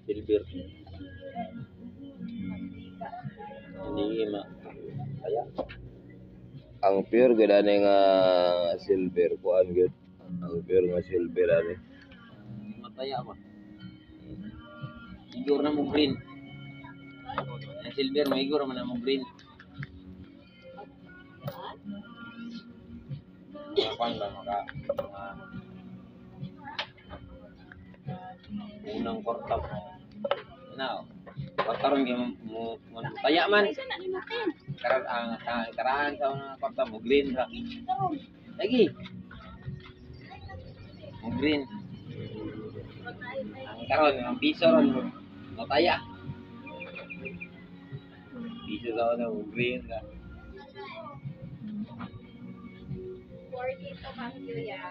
Silver. Hindi kaya ang pure gud ani nga silver kuan gud. Ang pure nga silver ani. Mataya ba? Igor na mo green. Ang silver mo igor man na mo green. Kuan ba maka unang korta na karon gyud mo taya man karon ang karaan sa mga korta mo green ra lagi mo green ang karon ang piso ron mo taya piso daw na mo green ra 40 to Baguio ya.